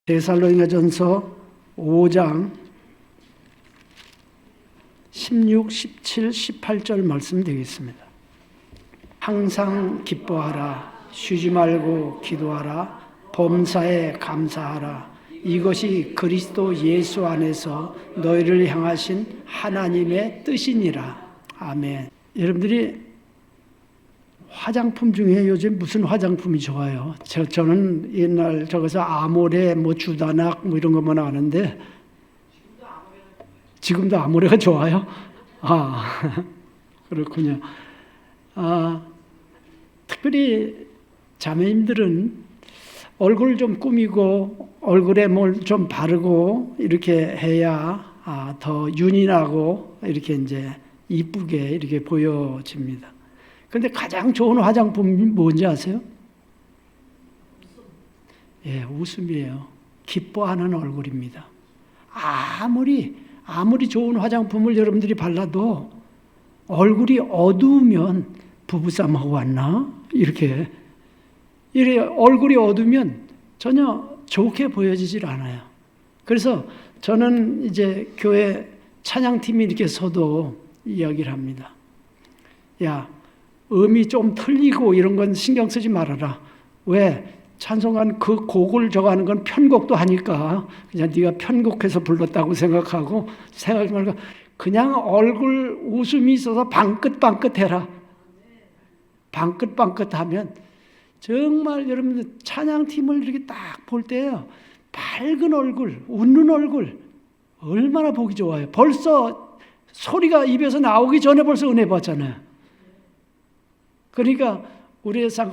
데살로니가전서 5장 16, 17, 18절 말씀 되겠습니다. 항상 기뻐하라. 쉬지 말고 기도하라. 범사에 감사하라. 이것이 그리스도 예수 안에서 너희를 향하신 하나님의 뜻이니라. 아멘. 여러분들이 화장품 중에 요즘 무슨 화장품이 좋아요? 저는 옛날 저기서 아모레, 주다낙 이런 것만 아는데 지금도 아모레가 좋아요? 그렇군요. 특별히 자매님들은 얼굴 좀 꾸미고 얼굴에 뭘 좀 바르고 이렇게 해야 더 윤이 나고 이렇게 이제 이쁘게 이렇게 보여집니다. 그런데 가장 좋은 화장품이 뭔지 아세요? 예, 웃음이에요. 기뻐하는 얼굴입니다. 아무리 좋은 화장품을 여러분들이 발라도 얼굴이 어두우면 부부싸움하고 왔나? 이렇게 얼굴이 어두우면 전혀 좋게 보여지질 않아요. 그래서 저는 이제 교회 찬양팀이 이렇게 서도 이야기를 합니다. 야, 음이 좀 틀리고 이런 건 신경 쓰지 말아라. 왜? 찬송한 그 곡을 저가는 건 편곡도 하니까 그냥 네가 편곡해서 불렀다고 생각하지 말고 그냥 얼굴 웃음이 있어서 방긋방긋해라. 방긋방긋하면 정말 여러분들 찬양팀을 이렇게 딱 볼 때요, 밝은 얼굴, 웃는 얼굴 얼마나 보기 좋아요. 벌써 소리가 입에서 나오기 전에 벌써 은혜 받잖아요. 그러니까 우리의 삶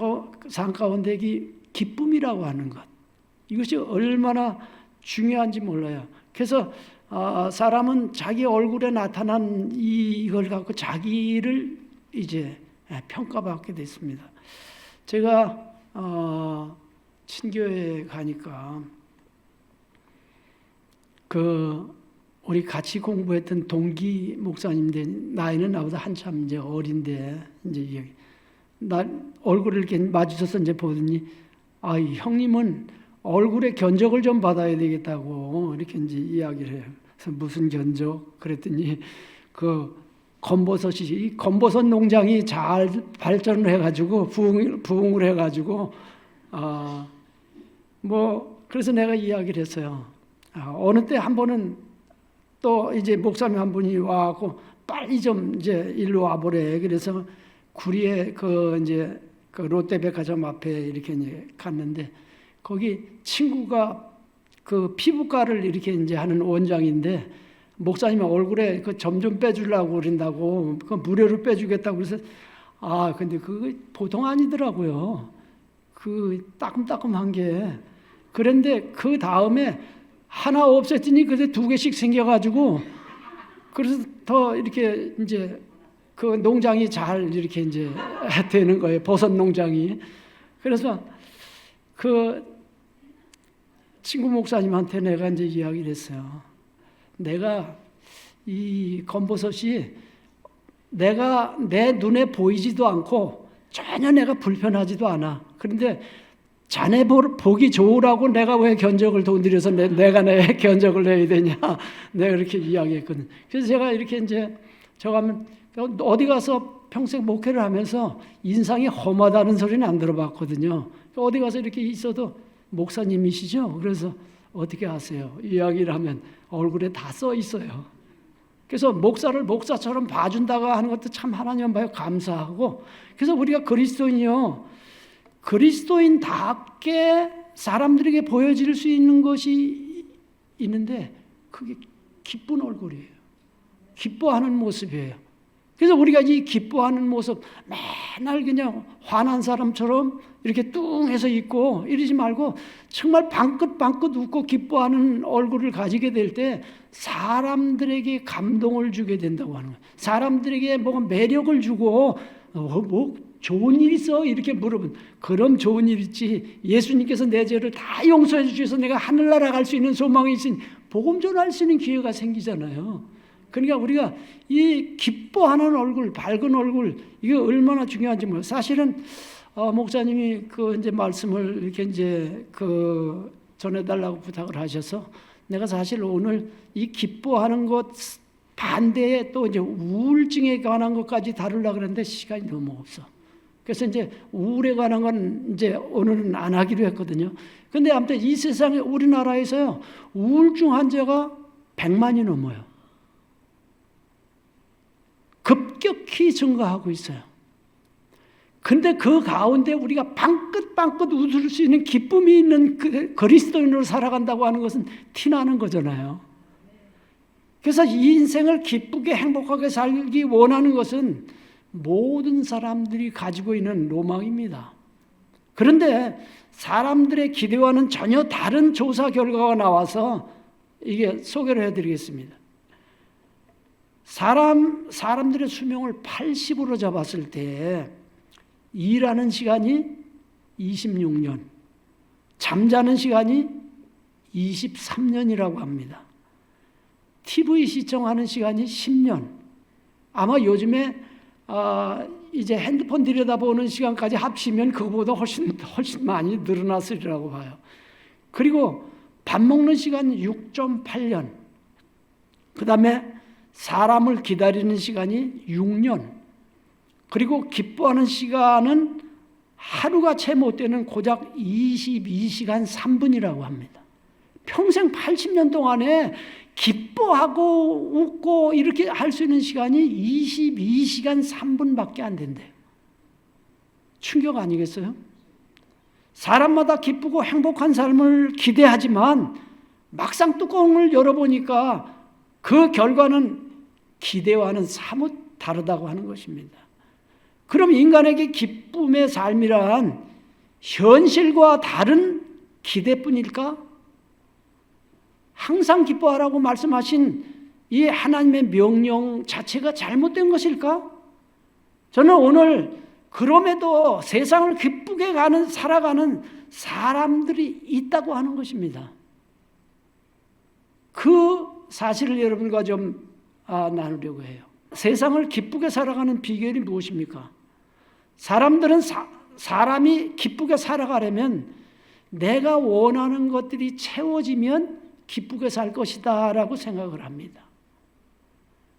가운데 기쁨이라고 하는 것, 이것이 얼마나 중요한지 몰라요. 그래서 사람은 자기 얼굴에 나타난 이걸 갖고 자기를 이제 평가받게 됐습니다. 제가 친교회에 가니까 우리 같이 공부했던 동기 목사님인데 나이는 나보다 한참 이제 어린데 이제 나 얼굴을 이렇게 마주쳐서 이제 보더니 이 형님은 얼굴에 견적을 좀 받아야 되겠다고 이렇게 이제 이야기를 해요. 그래서 무슨 견적? 그랬더니 이 검버섯 농장이 잘 발전을 해가지고 부흥을 해가지고 그래서 내가 이야기를 했어요. 어느 때 한 번은 또 이제 목사님 한 분이 와갖고 빨리 좀 이제 일로 와보래. 그래서 구리에 이제 롯데백화점 앞에 이렇게 이제 갔는데 거기 친구가 피부과를 이렇게 이제 하는 원장인데 목사님이 얼굴에 점 좀 빼주려고 그런다고 무료로 빼주겠다고 그래서 근데 그거 보통 아니더라고요. 따끔따끔한 게. 그런데 그 다음에 하나 없앴더니 그때 2개씩 생겨가지고 그래서 더 이렇게 이제 농장이 잘 이렇게 이제 되는 거예요. 버섯 농장이. 그래서 친구 목사님한테 내가 이제 이야기를 했어요. 내가 이 검버섯이 내가 내 눈에 보이지도 않고 전혀 내가 불편하지도 않아. 그런데 자네 보기 좋으라고 내가 왜 견적을 돈 들여서 내가 내 견적을 내야 되냐. 내가 이렇게 이야기했거든. 그래서 제가 이렇게 이제 저가면 어디 가서 평생 목회를 하면서 인상이 험하다는 소리는 안 들어봤거든요. 어디 가서 이렇게 있어도 목사님이시죠? 그래서 어떻게 하세요? 이야기를 하면 얼굴에 다 써 있어요. 그래서 목사를 목사처럼 봐준다고 하는 것도 참 하나님 봐요 감사하고. 그래서 우리가 그리스도인답게 사람들에게 보여질 수 있는 것이 있는데 그게 기쁜 얼굴이에요. 기뻐하는 모습이에요. 그래서 우리가 이 기뻐하는 모습 맨날 그냥 화난 사람처럼 이렇게 뚱해서 있고 이러지 말고 정말 방긋방긋 웃고 기뻐하는 얼굴을 가지게 될 때 사람들에게 감동을 주게 된다고 하는 거예요. 사람들에게 매력을 주고 좋은 일 있어? 이렇게 물어보면 그럼 좋은 일 있지. 예수님께서 내 죄를 다 용서해 주셔서 내가 하늘나라 갈 수 있는 소망이 있으니 복음 전할 수 있는 기회가 생기잖아요. 그러니까 우리가 이 기뻐하는 얼굴, 밝은 얼굴, 이게 얼마나 중요한지 사실은 목사님이 이제 말씀을 이렇게 이제 전해달라고 부탁을 하셔서 내가 사실 오늘 이 기뻐하는 것 반대에 또 이제 우울증에 관한 것까지 다루려고 그랬는데 시간이 너무 없어. 그래서 이제 우울에 관한 건 이제 오늘은 안 하기로 했거든요. 근데 아무튼 이 세상에 우리나라에서요, 우울증 환자가 100만이 넘어요. 급격히 증가하고 있어요. 근데 그 가운데 우리가 방긋방긋 웃을 수 있는 기쁨이 있는 그리스도인으로 살아간다고 하는 것은 티나는 거잖아요. 그래서 이 인생을 기쁘게 행복하게 살기 원하는 것은 모든 사람들이 가지고 있는 로망입니다. 그런데 사람들의 기대와는 전혀 다른 조사 결과가 나와서 이게 소개를 해드리겠습니다. 사람들의 수명을 80으로 잡았을 때 일하는 시간이 26년, 잠자는 시간이 23년이라고 합니다. TV 시청하는 시간이 10년. 아마 요즘에 이제 핸드폰 들여다보는 시간까지 합치면 그거보다 훨씬 많이 늘어났으리라고 봐요. 그리고 밥 먹는 시간 6.8년. 그 다음에 사람을 기다리는 시간이 6년. 그리고 기뻐하는 시간은 하루가 채 못 되는 고작 22시간 3분이라고 합니다. 평생 80년 동안에 기뻐하고 웃고 이렇게 할 수 있는 시간이 22시간 3분밖에 안 된대요. 충격 아니겠어요? 사람마다 기쁘고 행복한 삶을 기대하지만 막상 뚜껑을 열어보니까 그 결과는 기대와는 사뭇 다르다고 하는 것입니다. 그럼 인간에게 기쁨의 삶이란 현실과 다른 기대뿐일까? 항상 기뻐하라고 말씀하신 이 하나님의 명령 자체가 잘못된 것일까? 저는 오늘 그럼에도 세상을 기쁘게 살아가는 사람들이 있다고 하는 것입니다. 그 사실을 여러분과 좀 나누려고 해요. 세상을 기쁘게 살아가는 비결이 무엇입니까? 사람들은 사람이 기쁘게 살아가려면 내가 원하는 것들이 채워지면 기쁘게 살 것이다 라고 생각을 합니다.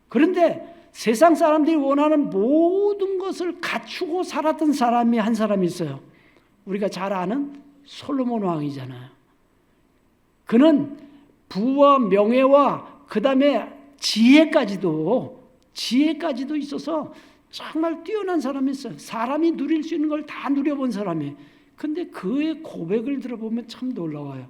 그런데 세상 사람들이 원하는 모든 것을 갖추고 살았던 사람이 한 사람이 있어요. 우리가 잘 아는 솔로몬 왕이잖아요. 그는 부와 명예와 그 다음에 지혜까지도 있어서 정말 뛰어난 사람이었어요. 사람이 누릴 수 있는 걸 다 누려본 사람이에요. 근데 그의 고백을 들어보면 참 놀라워요.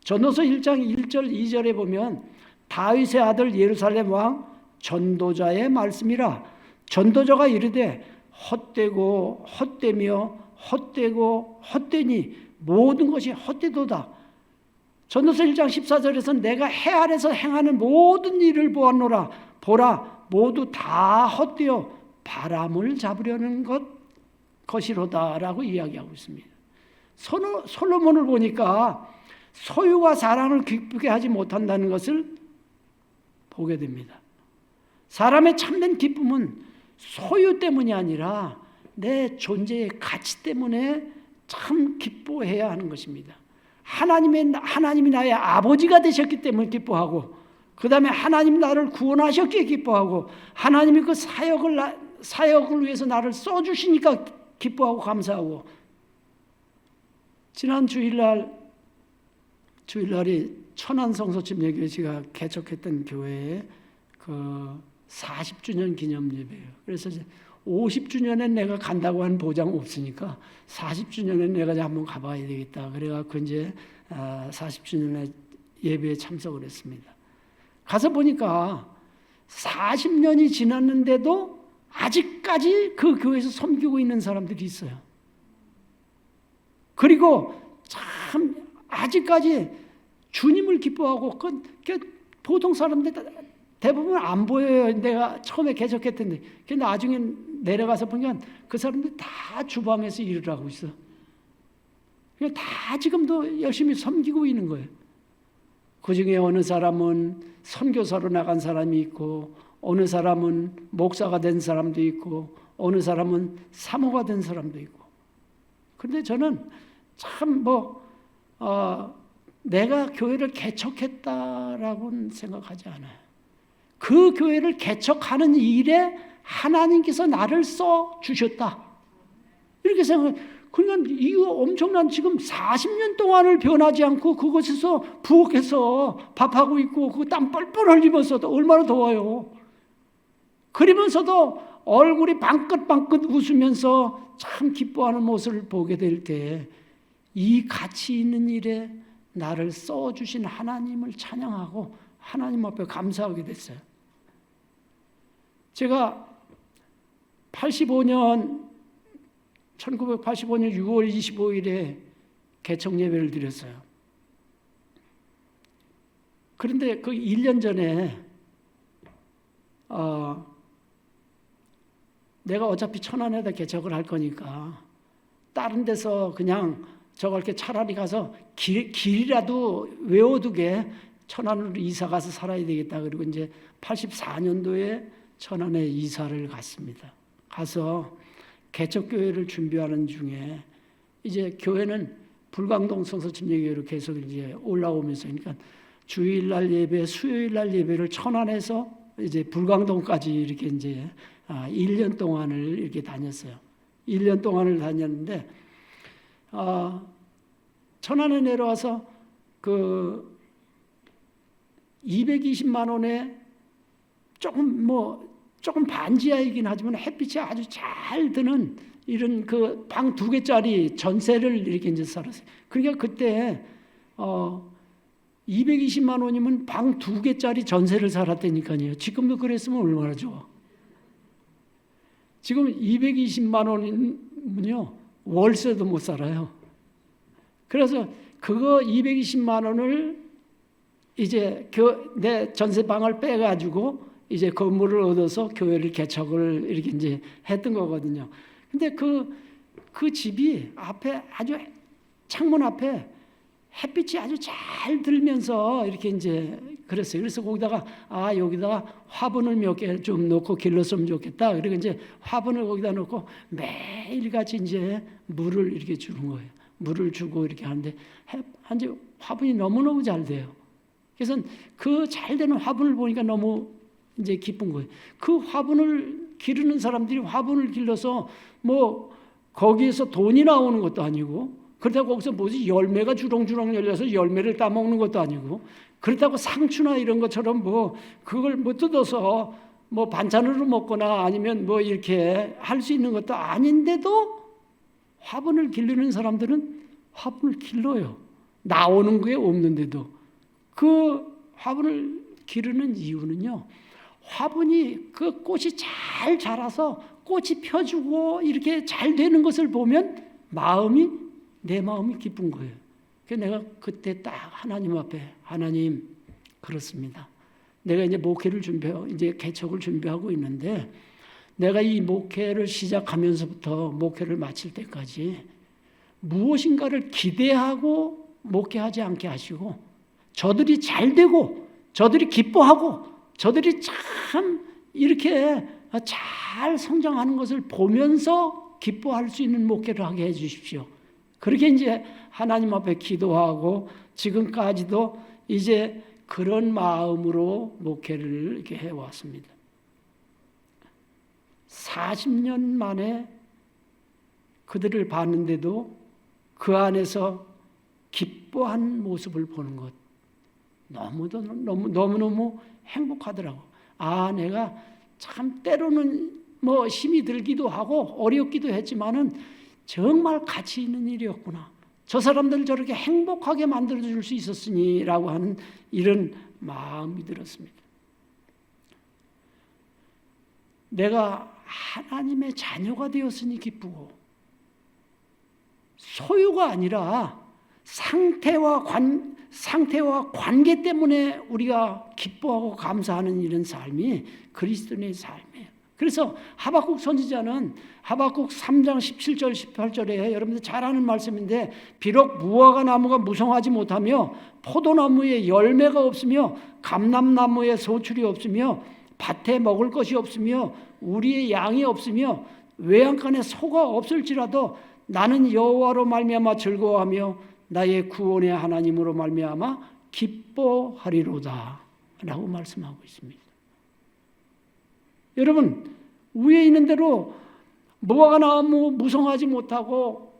전도서 1장 1절 2절에 보면 다윗의 아들 예루살렘 왕 전도자의 말씀이라. 전도자가 이르되 헛되고 헛되며 헛되고 헛되니 모든 것이 헛되도다. 전도서 1장 14절에서 내가 해 아래서 행하는 모든 일을 보았노라. 보라 모두 다 헛되어 바람을 잡으려는 것이로다 라고 이야기하고 있습니다. 솔로몬을 보니까 소유가 사람을 기쁘게 하지 못한다는 것을 보게 됩니다. 사람의 참된 기쁨은 소유 때문이 아니라 내 존재의 가치 때문에 참 기뻐해야 하는 것입니다. 하나님이 나의 아버지가 되셨기 때문에 기뻐하고, 그 다음에 하나님 나를 구원하셨기에 기뻐하고, 하나님이 그 사역을 위해서 나를 써주시니까 기뻐하고 감사하고. 지난 주일날이 천안성소침례교회가 개척했던 교회의 그 40주년 기념 예배예요. 그래서 50주년에 내가 간다고 하는 보장 없으니까 40주년에 내가 한번 가봐야 되겠다. 그래갖고 이제 40주년에 예배에 참석을 했습니다. 가서 보니까 40년이 지났는데도 아직까지 그 교회에서 섬기고 있는 사람들이 있어요. 그리고 참 아직까지 주님을 기뻐하고 보통 사람들 대부분 안 보여요. 내가 처음에 개척했던데. 근데 나중에 내려가서 보니까 그 사람들 다 주방에서 일을 하고 있어. 다 지금도 열심히 섬기고 있는 거예요. 그 중에 어느 사람은 선교사로 나간 사람이 있고, 어느 사람은 목사가 된 사람도 있고, 어느 사람은 사모가 된 사람도 있고. 그런데 저는 참 내가 교회를 개척했다라고는 생각하지 않아요. 그 교회를 개척하는 일에 하나님께서 나를 써 주셨다. 이렇게 생각해요. 그러니까 이거 엄청난 지금 40년 동안을 변하지 않고 그곳에서 부엌에서 밥하고 있고 그 땀 뻘뻘 흘리면서도 얼마나 더워요. 그러면서도 얼굴이 방긋방긋 웃으면서 참 기뻐하는 모습을 보게 될 때 이 가치 있는 일에 나를 써주신 하나님을 찬양하고 하나님 앞에 감사하게 됐어요. 제가 1985년 6월 25일에 개척 예배를 드렸어요. 그런데 그 1년 전에 내가 어차피 천안에다 개척을 할 거니까 다른 데서 그냥 저걸 이렇게 차라리 가서 길이라도 외워두게 천안으로 이사 가서 살아야 되겠다. 그리고 이제 84년도에 천안에 이사를 갔습니다. 가서 개척교회를 준비하는 중에 이제 교회는 불광동 성서침례교회로 계속 이제 올라오면서 그러니까 주일날 예배, 수요일날 예배를 천안에서 이제 불광동까지 이렇게 이제 1년 동안을 이렇게 다녔어요. 1년 동안을 다녔는데 천안에 내려와서 그 220만 원에 조금 반지하이긴 하지만 햇빛이 아주 잘 드는 이런 그 방 2개짜리 전세를 이렇게 이제 살았어요. 그러니까 그때 220만 원이면 방 2개짜리 전세를 살았다니까요. 지금도 그랬으면 얼마나 좋아. 지금 220만 원이면요 월세도 못 살아요. 그래서 그거 220만 원을 이제 내 전세방을 빼가지고 이제 건물을 얻어서 교회를 개척을 이렇게 이제 했던 거거든요. 근데 그 집이 앞에 아주 창문 앞에 햇빛이 아주 잘 들면서 이렇게 이제 그랬어요. 그래서 거기다가 여기다가 화분을 몇 개 좀 놓고 길렀으면 좋겠다. 그리고 이제 화분을 거기다 놓고 매일같이 이제 물을 이렇게 주는 거예요. 물을 주고 이렇게 하는데 이제 화분이 너무너무 잘 돼요. 그래서 그 잘 되는 화분을 보니까 너무 이제 기쁜 거예요. 그 화분을 기르는 사람들이 화분을 길러서 뭐 거기에서 돈이 나오는 것도 아니고 그렇다고 거기서 뭐지 열매가 주렁주렁 열려서 열매를 따먹는 것도 아니고 그렇다고 상추나 이런 것처럼 뭐 그걸 뭐 뜯어서 뭐 반찬으로 먹거나 아니면 뭐 이렇게 할 수 있는 것도 아닌데도 화분을 기르는 사람들은 화분을 길러요. 나오는 게 없는데도. 그 화분을 기르는 이유는요. 화분이 그 꽃이 잘 자라서 꽃이 펴주고 이렇게 잘 되는 것을 보면 내 마음이 기쁜 거예요. 그래서 내가 그때 딱 하나님 앞에 하나님 그렇습니다. 내가 이제 목회를 이제 개척을 준비하고 있는데 내가 이 목회를 시작하면서부터 목회를 마칠 때까지 무엇인가를 기대하고 목회하지 않게 하시고 저들이 잘 되고 저들이 기뻐하고 저들이 참 이렇게 잘 성장하는 것을 보면서 기뻐할 수 있는 목회를 하게 해 주십시오. 그렇게 이제 하나님 앞에 기도하고 지금까지도 이제 그런 마음으로 목회를 이렇게 해왔습니다. 40년 만에 그들을 봤는데도 그 안에서 기뻐한 모습을 보는 것 너무너무 행복하더라고. 내가 참 때로는 뭐 힘이 들기도 하고 어렵기도 했지만은 정말 가치 있는 일이었구나. 저 사람들 저렇게 행복하게 만들어줄 수 있었으니라고 하는 이런 마음이 들었습니다. 내가 하나님의 자녀가 되었으니 기쁘고 소유가 아니라 상태와 관계 때문에 우리가 기뻐하고 감사하는 이런 삶이 그리스도인의 삶이에요. 그래서 하박국 선지자는 하박국 3장 17절 18절에 여러분들 잘 아는 말씀인데 비록 무화과 나무가 무성하지 못하며 포도나무에 열매가 없으며 감람나무에 소출이 없으며 밭에 먹을 것이 없으며 우리의 양이 없으며 외양간에 소가 없을지라도 나는 여호와로 말미암아 즐거워하며 나의 구원의 하나님으로 말미암아 기뻐하리로다 라고 말씀하고 있습니다. 여러분, 위에 있는 대로 무화과나무 무성하지 못하고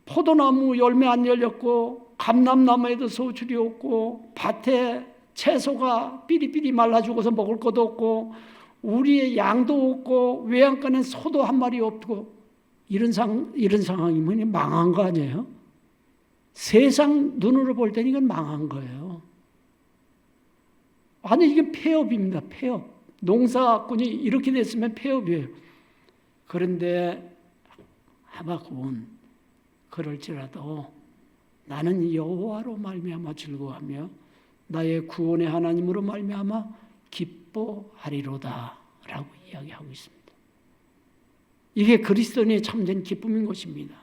포도나무 열매 안 열렸고 감람나무에도 소출이 없고 밭에 채소가 삐리삐리 말라 죽어서 먹을 것도 없고 우리의 양도 없고 외양간에 소도 한 마리 없고 이런 상황이면 망한 거 아니에요? 세상 눈으로 볼 때는 이건 망한 거예요. 아니 이게 폐업입니다. 폐업. 농사꾼이 이렇게 됐으면 폐업이에요. 그런데 하박국은 그럴지라도 나는 여호와로 말미암아 즐거워하며 나의 구원의 하나님으로 말미암아 기뻐하리로다 라고 이야기하고 있습니다. 이게 그리스도인의 참된 기쁨인 것입니다.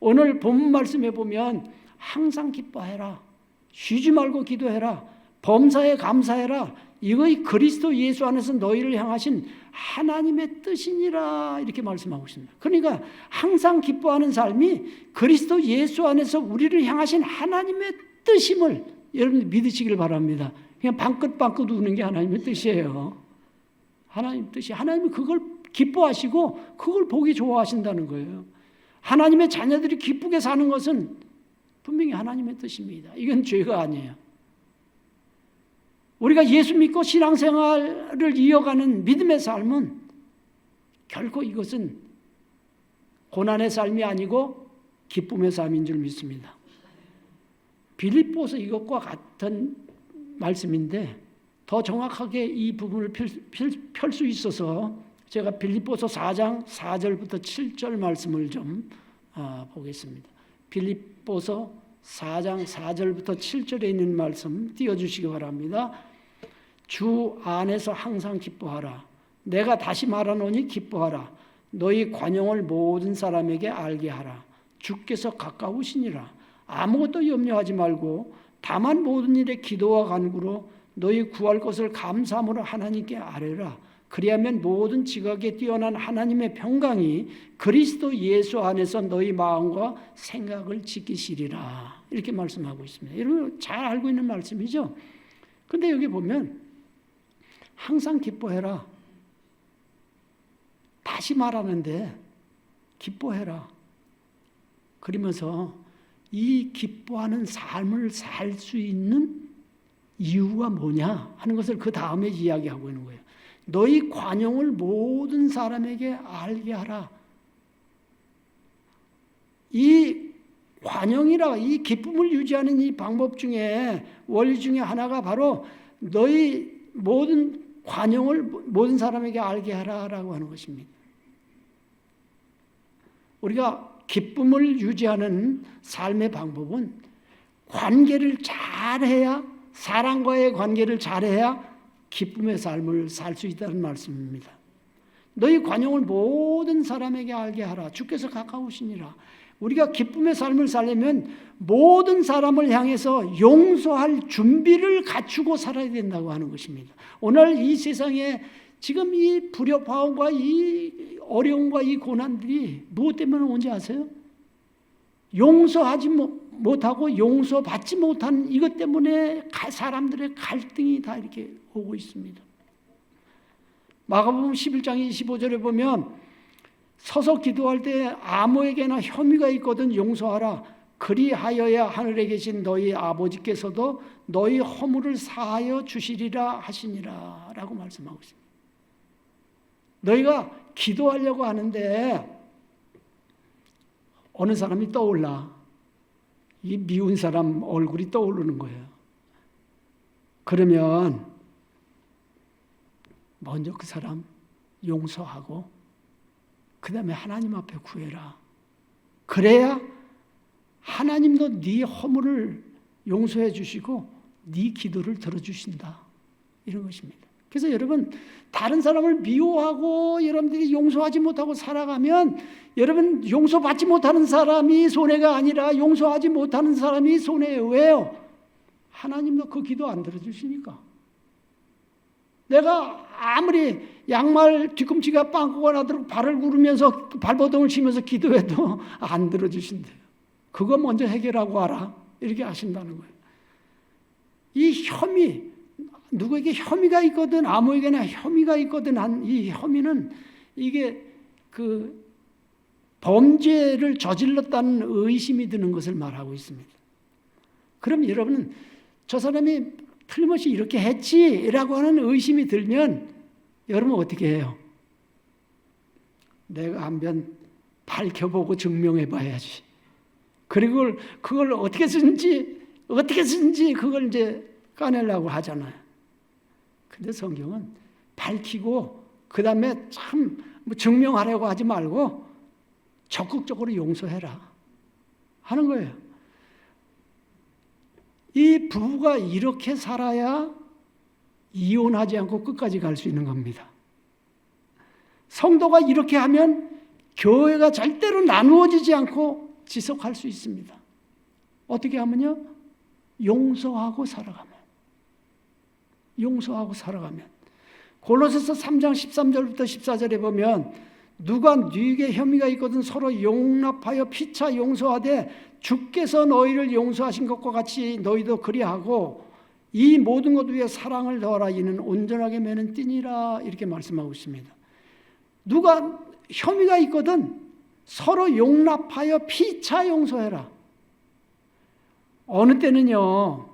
오늘 본문 말씀에 보면 항상 기뻐해라, 쉬지 말고 기도해라, 범사에 감사해라, 이거의 그리스도 예수 안에서 너희를 향하신 하나님의 뜻이니라 이렇게 말씀하고 있습니다. 그러니까 항상 기뻐하는 삶이 그리스도 예수 안에서 우리를 향하신 하나님의 뜻임을 여러분 믿으시길 바랍니다. 그냥 방긋방긋 우는 게 하나님의 뜻이에요. 하나님 뜻이, 하나님이 그걸 기뻐하시고 그걸 보기 좋아하신다는 거예요. 하나님의 자녀들이 기쁘게 사는 것은 분명히 하나님의 뜻입니다. 이건 죄가 아니에요. 우리가 예수 믿고 신앙생활을 이어가는 믿음의 삶은 결코 이것은 고난의 삶이 아니고 기쁨의 삶인 줄 믿습니다. 빌립보서 이것과 같은 말씀인데 더 정확하게 이 부분을 펼 수 있어서 제가 빌립보서 4장 4절부터 7절 말씀을 좀 보겠습니다. 빌립보서 4장 4절부터 7절에 있는 말씀 띄워주시기 바랍니다. 주 안에서 항상 기뻐하라. 내가 다시 말하노니 기뻐하라. 너희 관용을 모든 사람에게 알게 하라. 주께서 가까우시니라. 아무것도 염려하지 말고 다만 모든 일에 기도와 간구로 너희 구할 것을 감사함으로 하나님께 아뢰라. 그리하면 모든 지각에 뛰어난 하나님의 평강이 그리스도 예수 안에서 너희 마음과 생각을 지키시리라. 이렇게 말씀하고 있습니다. 여러분 잘 알고 있는 말씀이죠. 근데 여기 보면 항상 기뻐해라. 다시 말하는데 기뻐해라. 그러면서 이 기뻐하는 삶을 살 수 있는 이유가 뭐냐 하는 것을 그 다음에 이야기하고 있는 거예요. 너희 관용을 모든 사람에게 알게 하라. 이 관용이라 이 기쁨을 유지하는 이 방법 중에 원리 중에 하나가 바로 너희 모든 관용을 모든 사람에게 알게 하라라고 하는 것입니다. 우리가 기쁨을 유지하는 삶의 방법은 관계를 잘해야, 사람과의 관계를 잘해야 기쁨의 삶을 살 수 있다는 말씀입니다. 너희 관용을 모든 사람에게 알게 하라. 주께서 가까우시니라. 우리가 기쁨의 삶을 살려면 모든 사람을 향해서 용서할 준비를 갖추고 살아야 된다고 하는 것입니다. 오늘 이 세상에 지금 이 불협화음과 이 어려움과 이 고난들이 무엇 때문에 온지 아세요? 용서하지 못하고 용서받지 못한 이것 때문에 사람들의 갈등이 다 이렇게 오고 있습니다. 마가복음 11장 25절에 보면 서서 기도할 때 아무에게나 혐의가 있거든 용서하라. 그리하여야 하늘에 계신 너희 아버지께서도 너희 허물을 사하여 주시리라 하시니라 라고 말씀하고 있습니다. 너희가 기도하려고 하는데 어느 사람이 떠올라. 이 미운 사람 얼굴이 떠오르는 거예요. 그러면 먼저 그 사람 용서하고 그 다음에 하나님 앞에 구해라. 그래야 하나님도 네 허물을 용서해 주시고 네 기도를 들어주신다. 이런 것입니다. 그래서 여러분 다른 사람을 미워하고 여러분들이 용서하지 못하고 살아가면 여러분 용서받지 못하는 사람이 손해가 아니라 용서하지 못하는 사람이 손해예요. 왜요? 하나님도 그 기도 안 들어주시니까. 내가 아무리 양말 뒤꿈치가 빵꾸가 나도록 발을 구르면서 발버둥을 치면서 기도해도 안 들어주신대요. 그거 먼저 해결하고 와라. 이렇게 하신다는 거예요. 이 혐의, 누구에게 혐의가 있거든 아무에게나 혐의가 있거든 한 이 혐의는 이게 그 범죄를 저질렀다는 의심이 드는 것을 말하고 있습니다. 그럼 여러분은 저 사람이 틀림없이 이렇게 했지라고 하는 의심이 들면 여러분 어떻게 해요? 내가 한번 밝혀보고 증명해 봐야지. 그리고 그걸 어떻게 쓰는지 그걸 이제 까내려고 하잖아요. 근데 성경은 밝히고 그 다음에 참 뭐 증명하려고 하지 말고 적극적으로 용서해라 하는 거예요. 이 부부가 이렇게 살아야 이혼하지 않고 끝까지 갈 수 있는 겁니다. 성도가 이렇게 하면 교회가 절대로 나누어지지 않고 지속할 수 있습니다. 어떻게 하면요? 용서하고 살아가면. 골로새서 3장 13절부터 14절에 보면 누가 네게 혐의가 있거든 서로 용납하여 피차 용서하되 주께서 너희를 용서하신 것과 같이 너희도 그리하고 이 모든 것 위에 사랑을 더하라 이는 온전하게 매는 띠니라 이렇게 말씀하고 있습니다. 누가 혐의가 있거든 서로 용납하여 피차 용서해라. 어느 때는요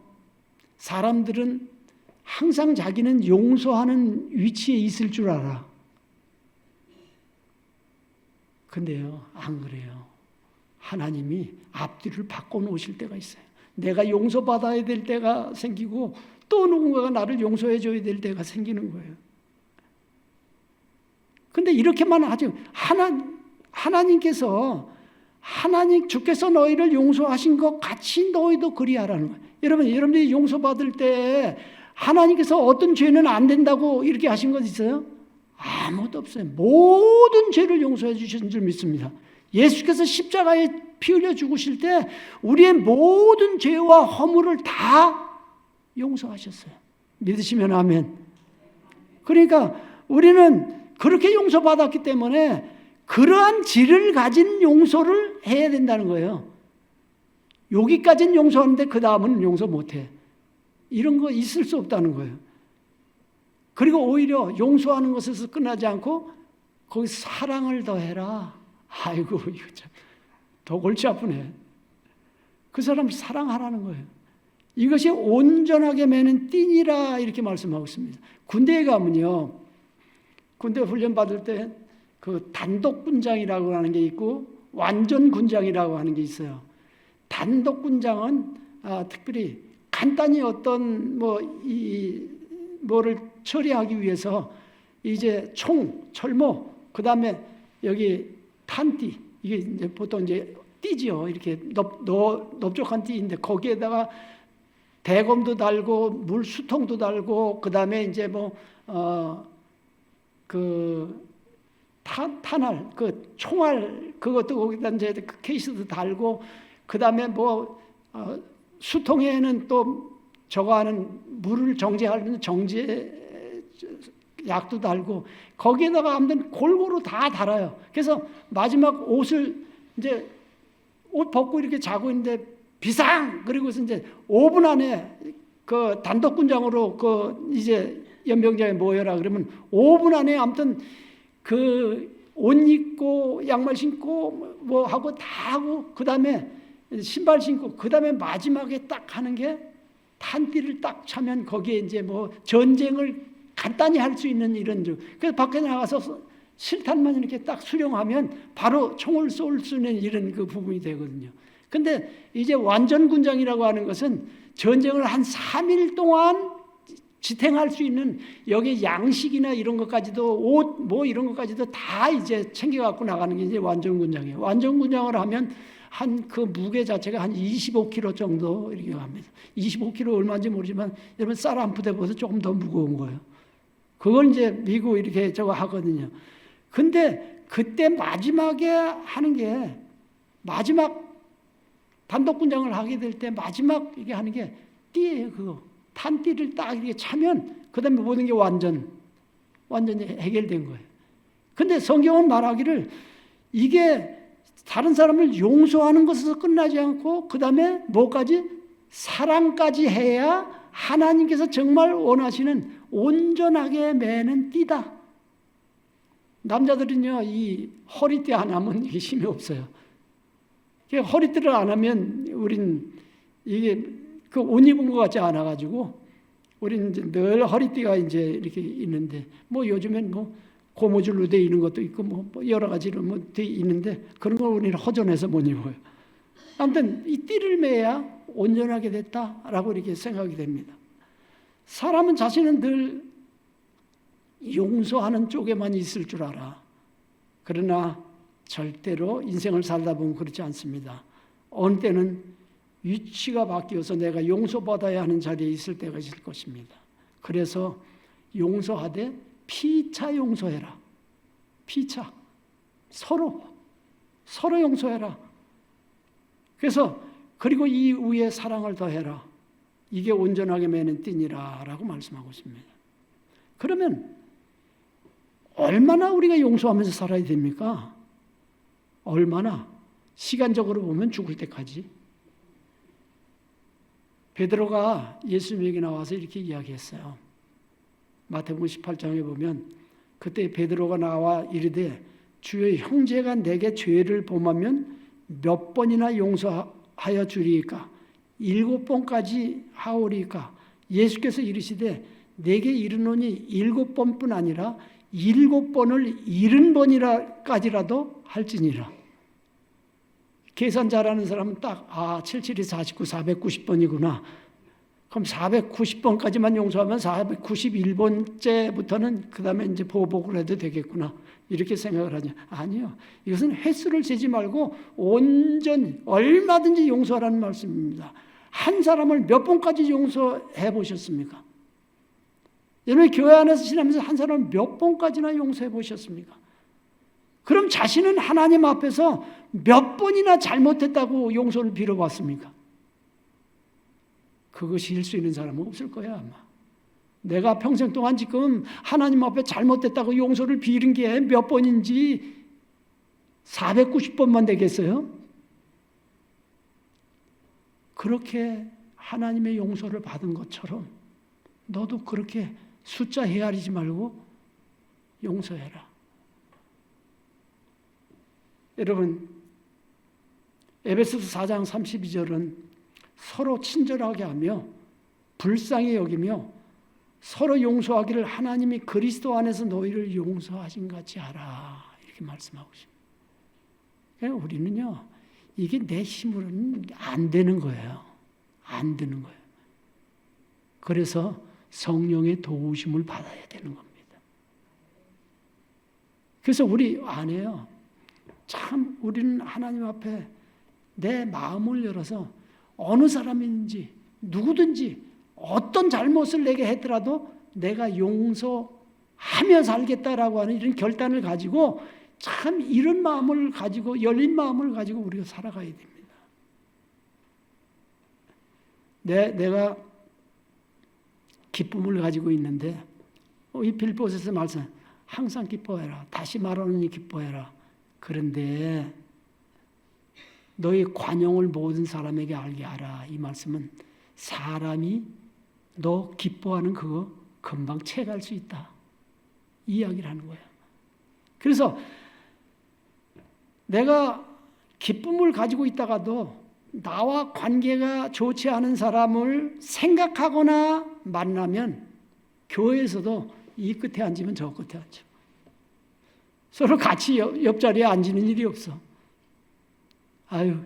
사람들은 항상 자기는 용서하는 위치에 있을 줄 알아. 근데요 안 그래요. 하나님이 앞뒤를 바꿔놓으실 때가 있어요. 내가 용서받아야 될 때가 생기고 또 누군가가 나를 용서해 줘야 될 때가 생기는 거예요. 근데 이렇게만 하지 하나님께서 주께서 너희를 용서하신 것 같이 너희도 그리하라는 거예요. 여러분들이 용서받을 때 하나님께서 어떤 죄는 안 된다고 이렇게 하신 것 있어요? 아무것도 없어요. 모든 죄를 용서해 주신 줄 믿습니다. 예수께서 십자가에 피 흘려 죽으실 때 우리의 모든 죄와 허물을 다 용서하셨어요. 믿으시면 아멘. 그러니까 우리는 그렇게 용서받았기 때문에 그러한 질을 가진 용서를 해야 된다는 거예요. 여기까지는 용서하는데 그 다음은 용서 못해. 이런 거 있을 수 없다는 거예요. 그리고 오히려 용서하는 것에서 끝나지 않고 거기 사랑을 더해라. 아이고 이거 참 더 골치 아프네. 그 사람 사랑하라는 거예요. 이것이 온전하게 매는 띠니라 이렇게 말씀하고 있습니다. 군대에 가면요. 군대 훈련 받을 때 그 단독 군장이라고 하는 게 있고 완전 군장이라고 하는 게 있어요. 단독 군장은 특별히 간단히 어떤 뭐를 처리하기 위해서 이제 총, 철모, 그 다음에 여기 탄띠 이게 이제 보통 이제 띠지요. 이렇게 넓적한 띠인데 거기에다가 대검도 달고 물 수통도 달고 그 다음에 이제 탄알 그 총알 그것도 거기다 이제 그 케이스도 달고 그 다음에 수통에는 또 저거 하는 물을 정제하는 정제 약도 달고 거기에다가 아무튼 골고루 다 달아요. 그래서 마지막 옷을 이제 옷 벗고 이렇게 자고 있는데 비상 그리고서 이제 5분 안에 그 단독군장으로 그 이제 연병장에 모여라 그러면 5분 안에 아무튼 그 옷 입고 양말 신고 뭐 하고 다 하고 그 다음에 신발 신고 그 다음에 마지막에 딱 하는 게 탄띠를 딱 차면 거기에 이제 전쟁을 간단히 할 수 있는 이런 그래서 밖에 나가서 실탄만 이렇게 딱 수령하면 바로 총을 쏠 수 있는 이런 그 부분이 되거든요. 근데 이제 완전 군장이라고 하는 것은 전쟁을 한 3일 동안 지탱할 수 있는 여기 양식이나 이런 것까지도 옷 이런 것까지도 다 이제 챙겨 갖고 나가는 게 이제 완전 군장이에요. 완전 군장을 하면 한 그 무게 자체가 한 25kg 정도 이렇게 갑니다. 25kg 얼마인지 모르지만 여러분 쌀 한 푸대보다 조금 더 무거운 거예요. 그걸 이제 미국 이렇게 저거 하거든요. 근데 그때 마지막에 하는 게 마지막 단독군장을 하게 될 때 마지막 이게 하는 게 띠예요. 그거 탄띠를 딱 이렇게 차면 그다음에 모든 게 완전히 해결된 거예요. 근데 성경은 말하기를 이게 다른 사람을 용서하는 것에서 끝나지 않고 그 다음에 뭐까지? 사랑까지 해야 하나님께서 정말 원하시는 온전하게 매는 띠다. 남자들은요, 이 허리띠 안 하면 이게 힘이 없어요. 허리띠를 안 하면 우린 이게 그 옷 입은 것 같지 않아가지고 우리는 이제 늘 허리띠가 이제 이렇게 있는데 뭐 요즘엔 뭐 고무줄로 돼 있는 것도 있고 뭐 여러 가지로 뭐 돼 있는데 그런 걸 우리는 허전해서 못 입어요. 아무튼 이 띠를 매야 온전하게 됐다라고 이렇게 생각이 됩니다. 사람은 자신은 늘 용서하는 쪽에만 있을 줄 알아. 그러나 절대로 인생을 살다 보면 그렇지 않습니다. 어느 때는 위치가 바뀌어서 내가 용서받아야 하는 자리에 있을 때가 있을 것입니다. 그래서 용서하되 피차 용서해라. 피차. 서로 용서해라. 그래서 그리고 이 위에 사랑을 더해라. 이게 온전하게 매는 띠니라 라고 말씀하고 있습니다. 그러면 얼마나 우리가 용서하면서 살아야 됩니까? 얼마나? 시간적으로 보면 죽을 때까지. 베드로가 예수님에게 나와서 이렇게 이야기했어요. 마태복음 18장에 보면 그때 베드로가 나와 이르되 주여 형제가 내게 죄를 범하면 몇 번이나 용서하여 주리이까? 7번까지 하오리이까? 예수께서 이르시되 내게 이르노니 7번뿐 아니라 7번을 70번이라까지라도 할지니라. 계산 잘하는 사람은 딱 77이 49, 490번이구나. 그럼 490번까지만 용서하면 491번째부터는 그 다음에 이제 보복을 해도 되겠구나. 이렇게 생각을 하냐. 아니요. 이것은 횟수를 재지 말고 온전히 얼마든지 용서하라는 말씀입니다. 한 사람을 몇 번까지 용서해 보셨습니까? 여러분 교회 안에서 지나면서 한 사람을 몇 번까지나 용서해 보셨습니까? 그럼 자신은 하나님 앞에서 몇 번이나 잘못했다고 용서를 빌어봤습니까? 그것이 일 수 있는 사람은 없을 거야 아마. 내가 평생 동안 지금 하나님 앞에 잘못했다고 용서를 빌은 게 몇 번인지 490번만 되겠어요? 그렇게 하나님의 용서를 받은 것처럼 너도 그렇게 숫자 헤아리지 말고 용서해라. 여러분 에베소서 4장 32절은 서로 친절하게 하며 불쌍히 여기며 서로 용서하기를 하나님이 그리스도 안에서 너희를 용서하신 같이 하라. 이렇게 말씀하고 있습니다. 그러니까 우리는요. 이게 내 힘으로는 안 되는 거예요. 안 되는 거예요. 그래서 성령의 도우심을 받아야 되는 겁니다. 그래서 우리 안에요. 참 우리는 하나님 앞에 내 마음을 열어서 어느 사람인지 누구든지 어떤 잘못을 내게 했더라도 내가 용서하며 살겠다라고 하는 이런 결단을 가지고 참 이런 마음을 가지고 열린 마음을 가지고 우리가 살아가야 됩니다. 내가 기쁨을 가지고 있는데 이 빌보에서 말씀 항상 기뻐해라. 다시 말하노니 기뻐해라. 그런데 너희 관용을 모든 사람에게 알게 하라. 이 말씀은 사람이 너 기뻐하는 그거 금방 채갈 수 있다. 이 이야기를 하는 거예요. 그래서 내가 기쁨을 가지고 있다가도 나와 관계가 좋지 않은 사람을 생각하거나 만나면 교회에서도 이 끝에 앉으면 저 끝에 앉아. 서로 같이 옆자리에 앉는 일이 없어. 아유,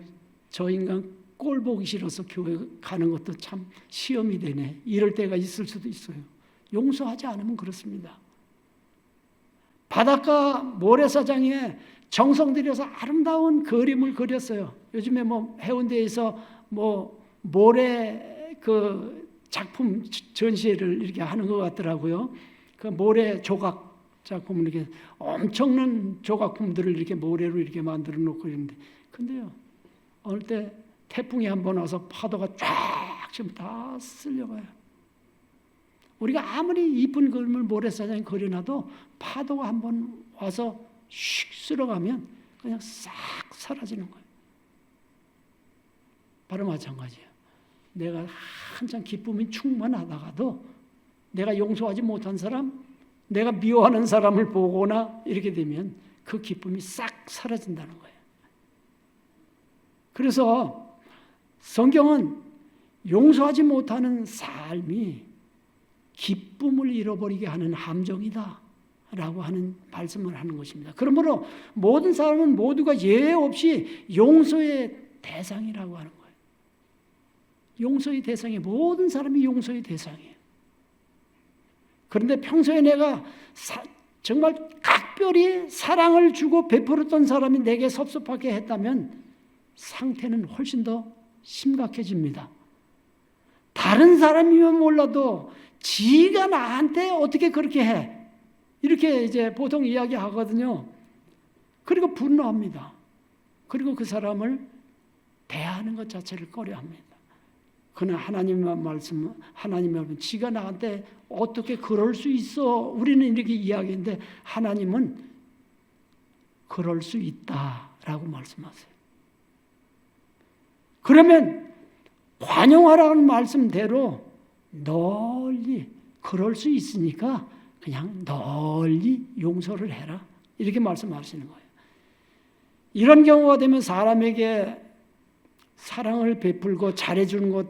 저 인간 꼴 보기 싫어서 교회 가는 것도 참 시험이 되네. 이럴 때가 있을 수도 있어요. 용서하지 않으면 그렇습니다. 바닷가 모래사장에 정성 들여서 아름다운 그림을 그렸어요. 요즘에 뭐 해운대에서 뭐 모래 그 작품 전시회를 이렇게 하는 것 같더라고요. 그 모래 조각 작품을 이렇게 엄청난 조각품들을 이렇게 모래로 이렇게 만들어 놓고 있는데, 근데요 어느 때 태풍이 한번 와서 파도가 쫙 지금 다 쓸려가요. 우리가 아무리 이쁜 그림을 모래사장에 그려놔도 파도가 한번 와서 슉 쓸어가면 그냥 싹 사라지는 거예요. 바로 마찬가지예요. 내가 한참 기쁨이 충만하다가도 내가 용서하지 못한 사람, 내가 미워하는 사람을 보거나 이렇게 되면 그 기쁨이 싹 사라진다는 거예요. 그래서 성경은 용서하지 못하는 삶이 기쁨을 잃어버리게 하는 함정이다 라고 하는 말씀을 하는 것입니다. 그러므로 모든 사람은 모두가 예외 없이 용서의 대상이라고 하는 거예요. 용서의 대상이에요. 모든 사람이 용서의 대상이에요. 그런데 평소에 내가 정말 각별히 사랑을 주고 베풀었던 사람이 내게 섭섭하게 했다면 상태는 훨씬 더 심각해집니다. 다른 사람이면 몰라도 지가 나한테 어떻게 그렇게 해? 이렇게 이제 보통 이야기하거든요. 그리고 분노합니다. 그리고 그 사람을 대하는 것 자체를 꺼려합니다. 그러나 하나님의 말씀, 지가 나한테 어떻게 그럴 수 있어? 우리는 이렇게 이야기했는데 하나님은 그럴 수 있다라고 말씀하세요. 그러면 관용하라는 말씀대로 널리 그럴 수 있으니까 그냥 널리 용서를 해라. 이렇게 말씀하시는 거예요. 이런 경우가 되면 사람에게 사랑을 베풀고 잘해주는 것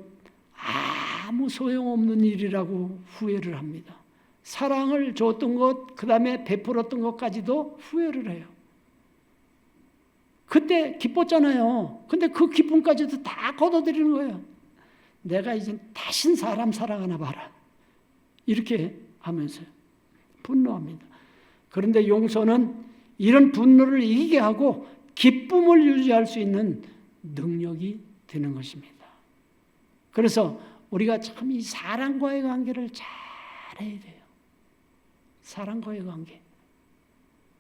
아무 소용없는 일이라고 후회를 합니다. 사랑을 줬던 것, 그 다음에 베풀었던 것까지도 후회를 해요. 그때 기뻤잖아요. 근데 그 기쁨까지도 다 걷어들이는 거예요. 내가 이제 다신 사람 사랑하나 봐라. 이렇게 하면서 분노합니다. 그런데 용서는 이런 분노를 이기게 하고 기쁨을 유지할 수 있는 능력이 되는 것입니다. 그래서 우리가 참 이 사랑과의 관계를 잘해야 돼요. 사랑과의 관계.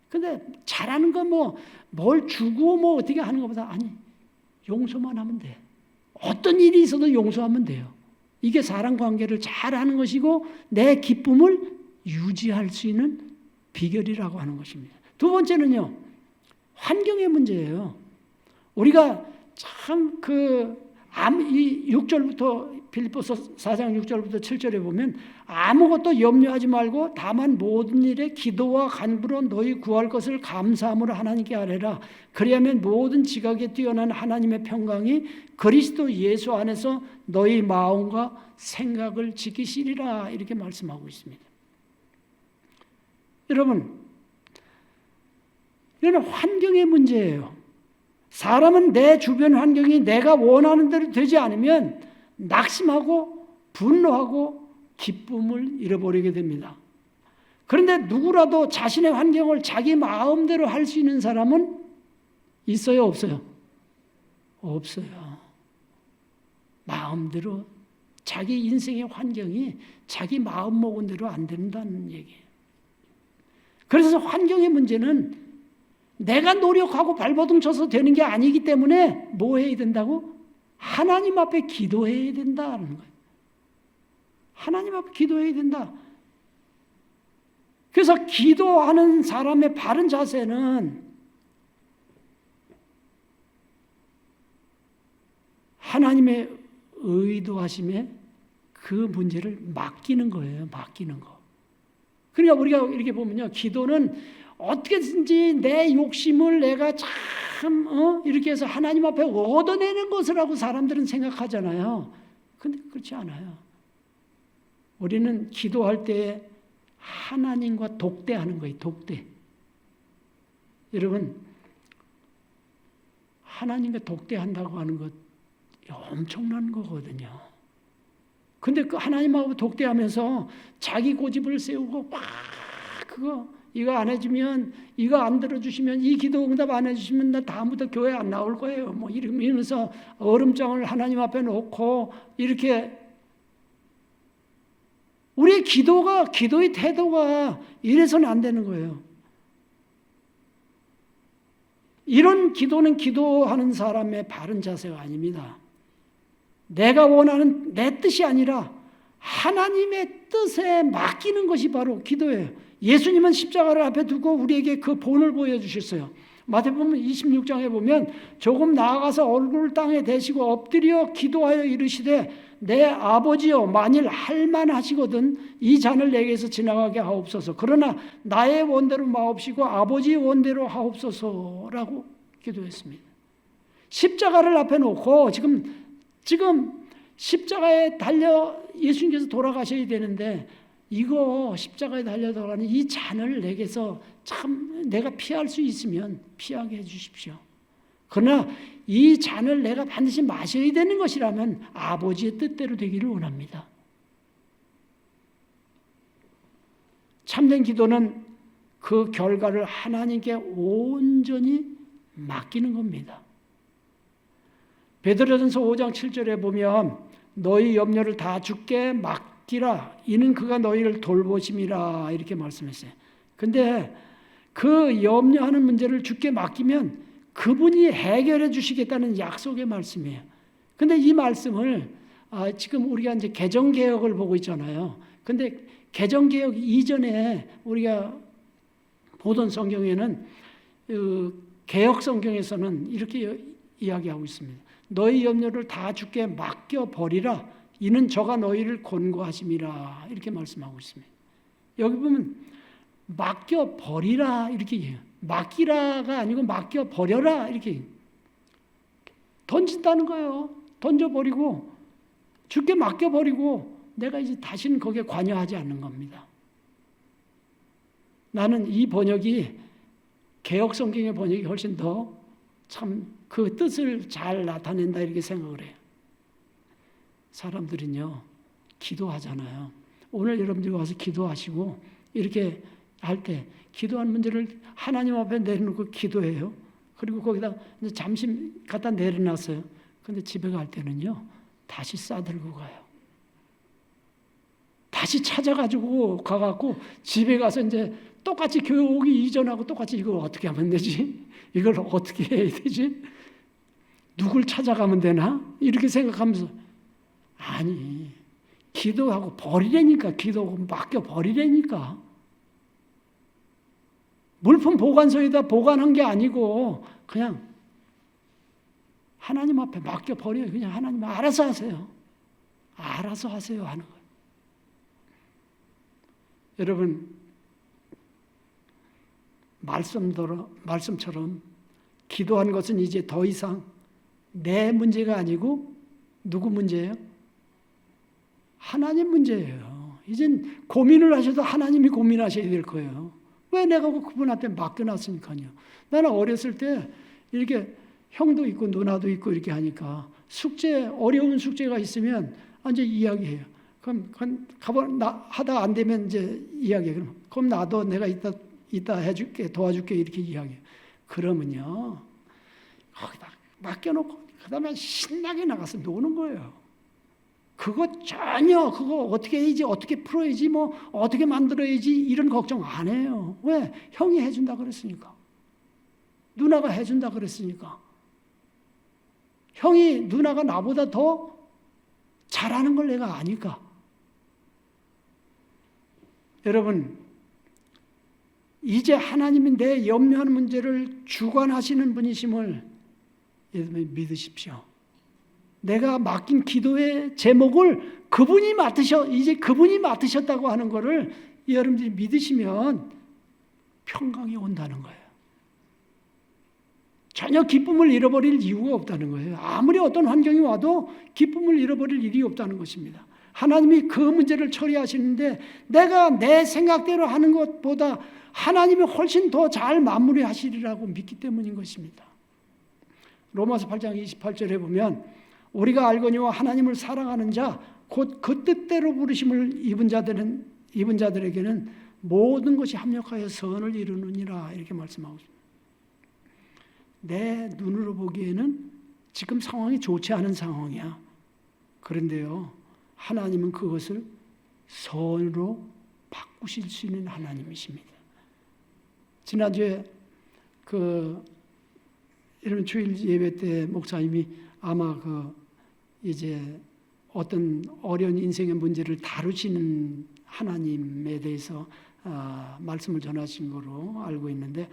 근데 잘하는 건 뭘 주고 어떻게 하는 것보다 아니 용서만 하면 돼. 어떤 일이 있어도 용서하면 돼요. 이게 사랑 관계를 잘하는 것이고 내 기쁨을 유지할 수 있는 비결이라고 하는 것입니다. 두 번째는요. 환경의 문제예요. 우리가 참 이 6절부터 빌립보서 4장 6절부터 7절에 보면 아무것도 염려하지 말고 다만 모든 일에 기도와 간구로 너희 구할 것을 감사함으로 하나님께 아뢰라. 그리하면 모든 지각에 뛰어난 하나님의 평강이 그리스도 예수 안에서 너희 마음과 생각을 지키시리라. 이렇게 말씀하고 있습니다. 여러분, 이건 환경의 문제예요. 사람은 내 주변 환경이 내가 원하는 대로 되지 않으면 낙심하고 분노하고 기쁨을 잃어버리게 됩니다. 그런데 누구라도 자신의 환경을 자기 마음대로 할 수 있는 사람은 있어요, 없어요? 없어요. 마음대로 자기 인생의 환경이 자기 마음 먹은 대로 안 된다는 얘기예요. 그래서 환경의 문제는 내가 노력하고 발버둥 쳐서 되는 게 아니기 때문에 뭐 해야 된다고? 하나님 앞에 기도해야 된다는 거예요. 하나님 앞에 기도해야 된다. 그래서 기도하는 사람의 바른 자세는 하나님의 의도하심에 그 문제를 맡기는 거예요. 맡기는 거. 그러니까 우리가 이렇게 보면요. 기도는 어떻게든지 내 욕심을 내가 참 이렇게 해서 하나님 앞에 얻어내는 것이라고 사람들은 생각하잖아요. 근데 그렇지 않아요. 우리는 기도할 때 하나님과 독대하는 거예요. 독대. 여러분, 하나님과 독대한다고 하는 것 엄청난 거거든요. 근데 그 하나님하고 독대하면서 자기 고집을 세우고 막 이거 안 해주면, 이거 안 들어주시면, 이 기도 응답 안 해주시면 나 다음부터 교회 안 나올 거예요. 이러면서 얼음장을 하나님 앞에 놓고 이렇게 우리의 기도의 태도가 이래서는 안 되는 거예요. 이런 기도는 기도하는 사람의 바른 자세가 아닙니다. 내가 원하는 내 뜻이 아니라 하나님의 뜻에 맡기는 것이 바로 기도예요. 예수님은 십자가를 앞에 두고 우리에게 그 본을 보여주셨어요. 마태복음 26장에 보면 조금 나아가서 얼굴을 땅에 대시고 엎드려 기도하여 이르시되 내 아버지여 만일 할만하시거든 이 잔을 내게서 지나가게 하옵소서. 그러나 나의 원대로 마옵시고 아버지의 원대로 하옵소서라고 기도했습니다. 십자가를 앞에 놓고 지금 십자가에 달려 예수님께서 돌아가셔야 되는데 이거 십자가에 달려 돌아가는 이 잔을 내게서 참 내가 피할 수 있으면 피하게 해 주십시오. 그러나 이 잔을 내가 반드시 마셔야 되는 것이라면 아버지의 뜻대로 되기를 원합니다. 참된 기도는 그 결과를 하나님께 온전히 맡기는 겁니다. 베드로전서 5장 7절에 보면 너희 염려를 다 주께 맡기라 이는 그가 너희를 돌보심이라 이렇게 말씀했어요. 근데 그 염려하는 문제를 주께 맡기면 그분이 해결해 주시겠다는 약속의 말씀이에요. 근데 이 말씀을 지금 우리가 이제 개정개혁을 보고 있잖아요. 근데 개정개혁 이전에 우리가 보던 성경에는 개혁 성경에서는 이렇게 이야기하고 있습니다. 너희 염려를 다 주께 맡겨버리라. 이는 저가 너희를 권고하심이라. 이렇게 말씀하고 있습니다. 여기 보면 맡겨버리라 이렇게 얘기해요. 맡기라가 아니고 맡겨버려라 이렇게 던진다는 거예요. 던져버리고 주께 맡겨버리고 내가 이제 다시는 거기에 관여하지 않는 겁니다. 나는 이 번역이 개혁 성경의 번역이 훨씬 더 참 그 뜻을 잘 나타낸다 이렇게 생각을 해요. 사람들은요 기도하잖아요. 오늘 여러분들이 와서 기도하시고 이렇게 할 때 기도하는 문제를 하나님 앞에 내려놓고 기도해요. 그리고 거기다 이제 잠시 갖다 내려놨어요. 근데 집에 갈 때는요 다시 싸들고 가요. 다시 찾아가지고 가갖고 집에 가서 이제 똑같이 교회 오기 이전하고 똑같이 이걸 어떻게 하면 되지? 이걸 어떻게 해야 되지? 누굴 찾아가면 되나? 이렇게 생각하면서 아니 기도하고 버리라니까. 기도하고 맡겨버리라니까. 물품 보관소에다 보관한 게 아니고 그냥 하나님 앞에 맡겨버려요. 그냥 하나님 알아서 하세요. 알아서 하세요 하는 거예요. 여러분 말씀처럼 기도한 것은 이제 더 이상 내 문제가 아니고 누구 문제예요? 하나님 문제예요. 이젠 고민을 하셔도 하나님이 고민하셔야 될 거예요. 왜 내가 그분한테 맡겨놨으니까요. 나는 어렸을 때 이렇게 형도 있고 누나도 있고 이렇게 하니까 어려운 숙제가 있으면 이제 이야기해요. 그럼 하다 안 되면 이제 이야기해요. 그럼 나도 내가 이따 해줄게, 도와줄게 이렇게 이야기해요. 그러면요 거기다 맡겨놓고 그 다음에 신나게 나가서 노는 거예요. 그거 어떻게 해야지, 어떻게 풀어야지, 뭐 어떻게 만들어야지 이런 걱정 안 해요. 왜? 형이 해준다 그랬으니까. 누나가 해준다 그랬으니까. 누나가 나보다 더 잘하는 걸 내가 아니까. 여러분 이제 하나님이 내 염려하는 문제를 주관하시는 분이심을 여러분 믿으십시오. 내가 맡긴 기도의 제목을 이제 그분이 맡으셨다고 하는 것을 여러분들이 믿으시면 평강이 온다는 거예요. 전혀 기쁨을 잃어버릴 이유가 없다는 거예요. 아무리 어떤 환경이 와도 기쁨을 잃어버릴 일이 없다는 것입니다. 하나님이 그 문제를 처리하시는데 내가 내 생각대로 하는 것보다 하나님이 훨씬 더 잘 마무리하시리라고 믿기 때문인 것입니다. 로마서 8장 28절에 보면 우리가 알거니와 하나님을 사랑하는 자 곧 그 뜻대로 부르심을 입은 자들에게는 모든 것이 합력하여 선을 이루느니라 이렇게 말씀하고 있습니다. 내 눈으로 보기에는 지금 상황이 좋지 않은 상황이야. 그런데요 하나님은 그것을 선으로 바꾸실 수 있는 하나님이십니다. 지난주에 이런 주일 예배 때 목사님이 아마 이제 어떤 어려운 인생의 문제를 다루시는 하나님에 대해서 말씀을 전하신 거로 알고 있는데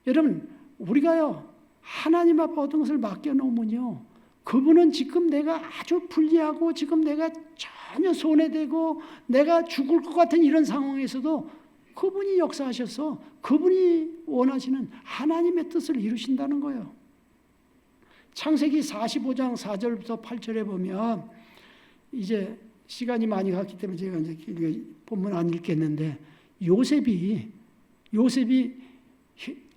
여러분 우리가요 하나님 앞에 어떤 것을 맡겨놓으면요 그분은 지금 내가 아주 불리하고 지금 내가 전혀 손해되고 내가 죽을 것 같은 이런 상황에서도 그분이 역사하셔서 그분이 원하시는 하나님의 뜻을 이루신다는 거예요. 창세기 45장 4절부터 8절에 보면 이제 시간이 많이 갔기 때문에 제가 이제 본문 안 읽겠는데 요셉이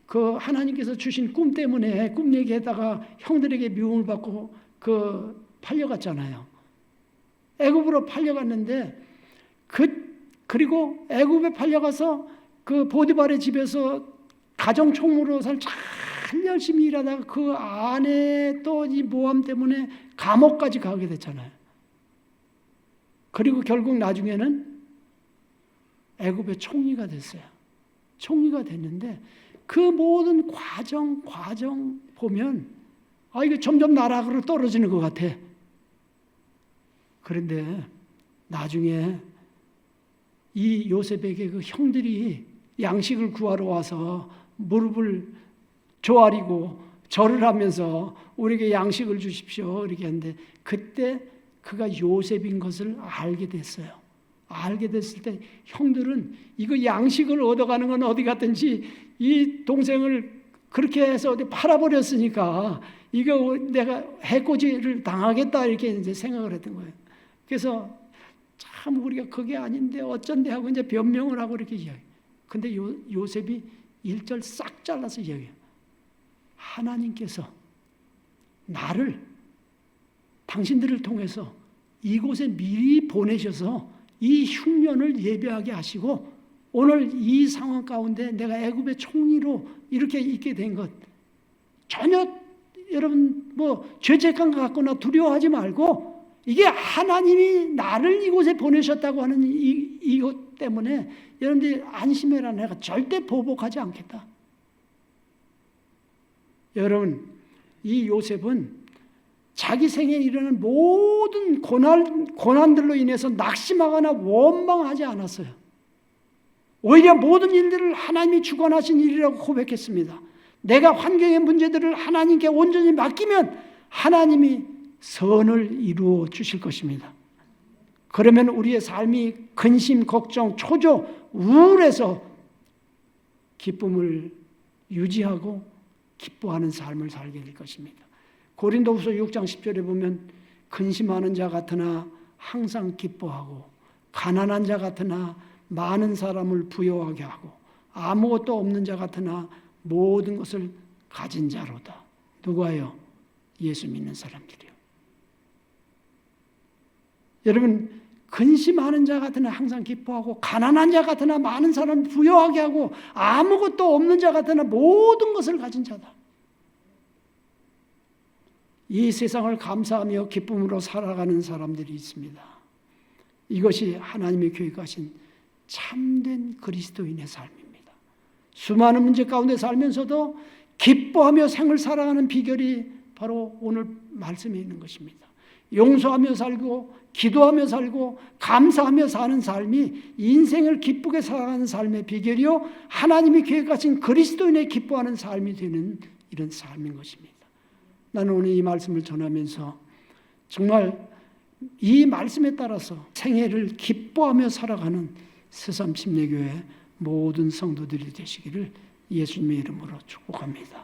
그 하나님께서 주신 꿈 때문에 꿈 얘기하다가 형들에게 미움을 받고 그 팔려갔잖아요. 애굽으로 팔려갔는데 그리고 애굽에 팔려가서 그 보디발의 집에서 가정 총무로 잘 열심히 일하다가 그 아내 또 이 모함 때문에 감옥까지 가게 됐잖아요. 그리고 결국 나중에는 애굽의 총리가 됐어요. 총리가 됐는데 그 모든 과정 보면 이거 점점 나락으로 떨어지는 것 같아. 그런데 나중에 이 요셉에게 그 형들이 양식을 구하러 와서 무릎을 조아리고 절을 하면서 우리에게 양식을 주십시오 이렇게 하는데 그때 그가 요셉인 것을 알게 됐어요. 알게 됐을 때 형들은 이거 양식을 얻어가는 건 어디 갔든지 이 동생을 그렇게 해서 어디 팔아버렸으니까 이거 내가 해코지를 당하겠다 이렇게 이제 생각을 했던 거예요. 그래서 참 우리가 그게 아닌데 어쩐데 하고 이제 변명을 하고 이렇게 이야기. 근데 요셉이 1절 싹 잘라서 이야기해요. 하나님께서 나를 당신들을 통해서 이곳에 미리 보내셔서 이 흉년을 예비하게 하시고 오늘 이 상황 가운데 내가 애굽의 총리로 이렇게 있게 된 것 전혀 여러분 죄책감 갖거나 두려워하지 말고 이게 하나님이 나를 이곳에 보내셨다고 하는 이것 때문에 여러분들이 안심해라. 내가 절대 보복하지 않겠다. 여러분 이 요셉은 자기 생에 일어난 모든 고난들로 인해서 낙심하거나 원망하지 않았어요. 오히려 모든 일들을 하나님이 주관하신 일이라고 고백했습니다. 내가 환경의 문제들을 하나님께 온전히 맡기면 하나님이 선을 이루어 주실 것입니다. 그러면 우리의 삶이 근심, 걱정, 초조, 우울해서 기쁨을 유지하고 기뻐하는 삶을 살게 될 것입니다. 고린도후서 6장 10절에 보면 근심하는 자 같으나 항상 기뻐하고 가난한 자 같으나 많은 사람을 부유하게 하고 아무것도 없는 자 같으나 모든 것을 가진 자로다. 누가요? 예수 믿는 사람들이요. 여러분 근심하는 자 같으나 항상 기뻐하고 가난한 자 같으나 많은 사람을 부유하게 하고 아무것도 없는 자 같으나 모든 것을 가진 자다. 이 세상을 감사하며 기쁨으로 살아가는 사람들이 있습니다. 이것이 하나님의 계획하신 참된 그리스도인의 삶입니다. 수많은 문제 가운데 살면서도 기뻐하며 생을 살아가는 비결이 바로 오늘 말씀에 있는 것입니다. 용서하며 살고 기도하며 살고 감사하며 사는 삶이 인생을 기쁘게 살아가는 삶의 비결이요 하나님이 계획하신 그리스도인의 기뻐하는 삶이 되는 이런 삶인 것입니다. 나는 오늘 이 말씀을 전하면서 정말 이 말씀에 따라서 생애를 기뻐하며 살아가는 새삼 침례교회 모든 성도들이 되시기를 예수님의 이름으로 축복합니다.